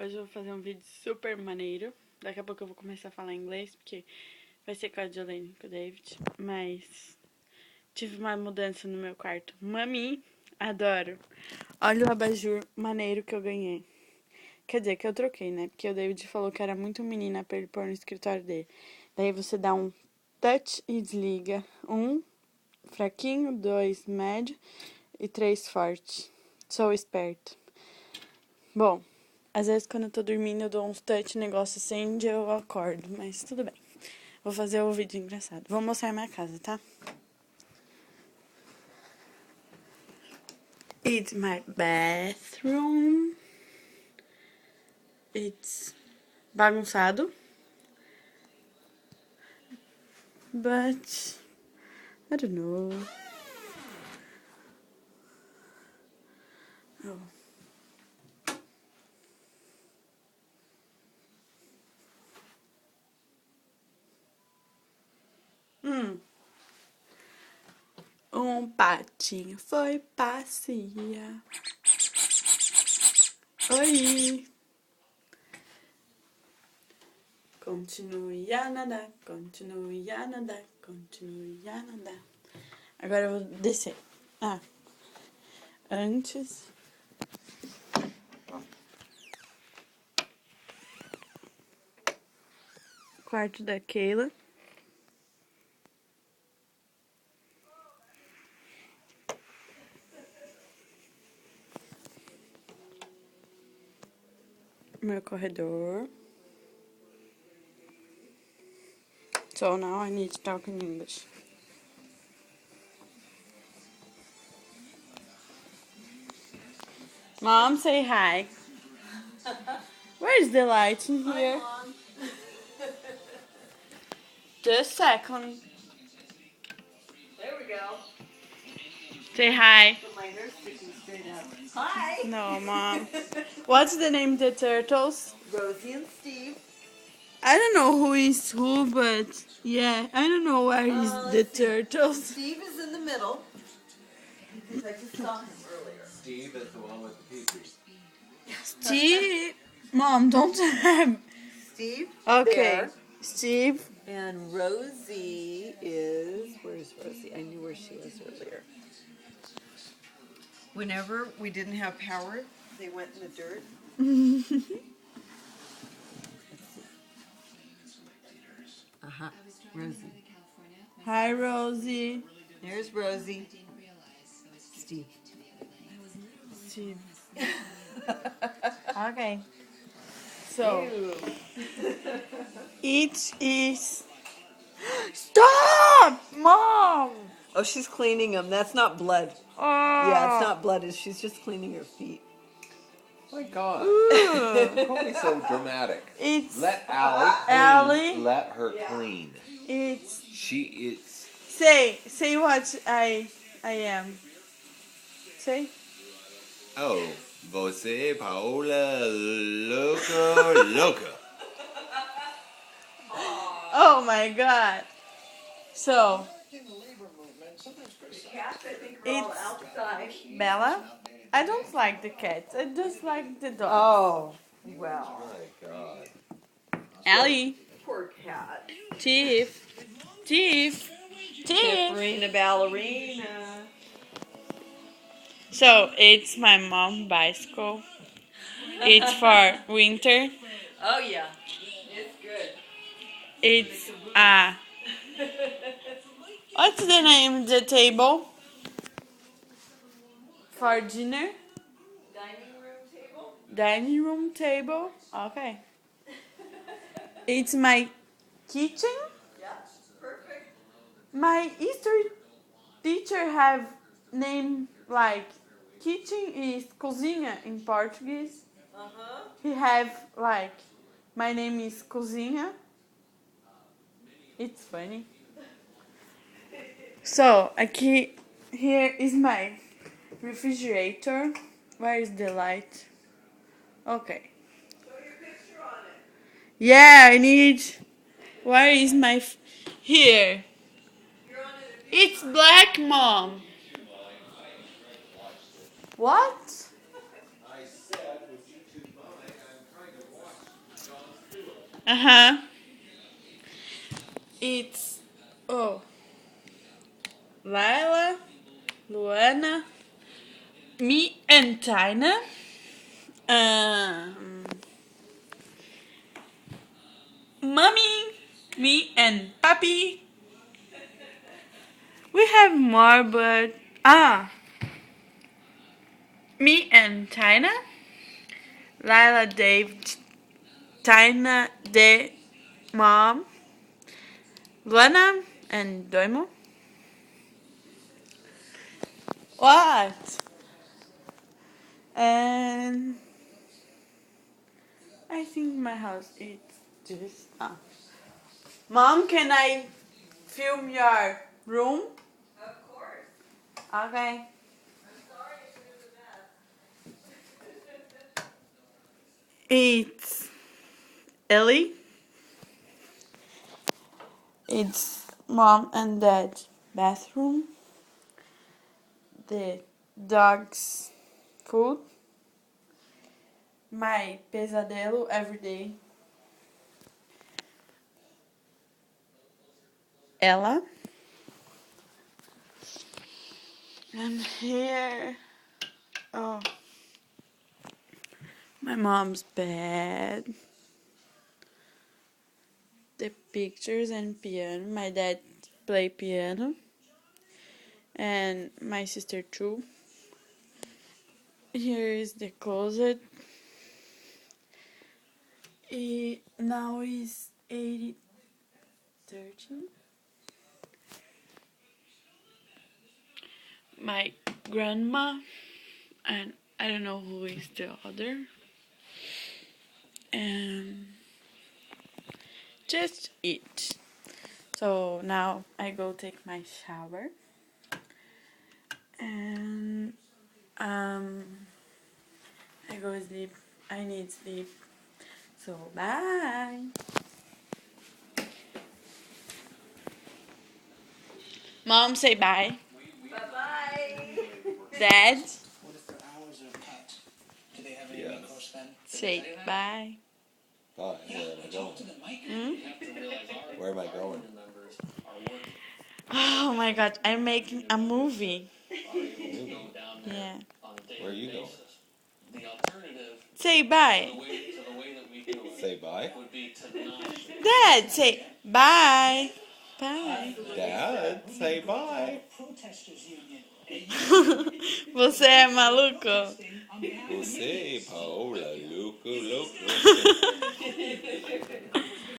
Hoje eu vou fazer um vídeo super maneiro. Daqui a pouco eu vou começar a falar inglês, porque vai ser com a Jolene e com o David. Mas tive uma mudança no meu quarto. Mami, adoro. Olha o abajur maneiro que eu ganhei. Quer dizer, que eu troquei, né? Porque o David falou que era muito menina pra ele pôr no escritório dele. Daí você dá um touch e desliga. 1 fraquinho, 2 médio e 3 forte. Sou esperto. Bom, às vezes quando eu tô dormindo eu dou uns touch, o negócio acende e eu acordo, mas tudo bem. Vou fazer o vídeo engraçado. Vou mostrar minha casa, tá? It's my bathroom. It's bagunçado. But I don't know. Oh. Um patinho foi passear. Oi! Continue a nadar, continue a nadar, continue a nadar. Agora eu vou descer. Antes. Quarto da Keila. Meu corredor. So now I need to talk in English. Mom, say hi. Where's the light in here? Hi, Mom. Just a second. There we go. Say hi. But my hair's sticking straight up. Hi. No, Mom. What's the name of the turtles? Rosie and Steve. I don't know who is who, but yeah, I don't know where is the Let's see. turtles. Steve is in the middle. Because I just saw him earlier. Steve is the one with the pee-pee. Steve. Mom, don't have. Steve. Okay. There. Steve. And Rosie is. Where's Rosie? I knew where she was earlier. Whenever we didn't have power, they went in the dirt. Rosie. Hi, Rosie. There's Rosie. Steve. Steve. Okay. So, it is. Stop, Mom! Oh, she's cleaning them. That's not blood. Oh. Yeah, it's not blood. She's just cleaning her feet. My God. Ooh. Don't be so dramatic. It's. Let Allie clean. Allie? Let her clean. It's. She is. Say what I am. Say. Oh, você, Paola, loca. Oh my God. So. Cats, I think, are all outside. Bella? I don't like the cats. I just like the dog. Oh, well. My God. Allie. Poor cat. Tiff. Ballerina, ballerina. So, it's my mom's bicycle. It's for winter. Oh, yeah. It's good. It's, what's the name of the table? For dinner? Dining room table? Dining room table? Okay. It's my kitchen. Yeah, perfect. My history teacher have name like kitchen is cozinha in Portuguese. Uh-huh. He have like my name is cozinha. It's funny. So aqui here is my refrigerator. Where is the light? Okay. Show your picture on it. Yeah, I need. Where is my here? You're on it. It's black, Mom. What? It's Lila, Luana, me and Tina. Mommy, me and Papi. We have more, but me and Tina, Lila, Dave, Tina, the mom, Luana, and Doimo. What? And I think my house is just. Mom, can I film your room? Of course. Okay. It's Ellie. It's mom and dad's bathroom. The dog's food. My pesadelo every day. Ella. And here. My mom's bed. The pictures and piano. My dad play piano. And my sister too. Here is the closet. Now is 80:13. My grandma and I don't know who is the other. And just eat. So now I go take my shower. And I go sleep. I need sleep. So bye. Mom, say bye. Bye-bye. Dad, What if their hours are cut? Do they have any Yeah. recourse then? say bye. Bye. Where am I Talk to going? them, Mike. Where am I going? Oh my god, I'm making a movie. Movie. Yeah. Where are you going? Say bye. Say bye. Dad, say bye. Bye. Dad, say bye. Protesters Union. Você é maluco? Você, Paola, louco,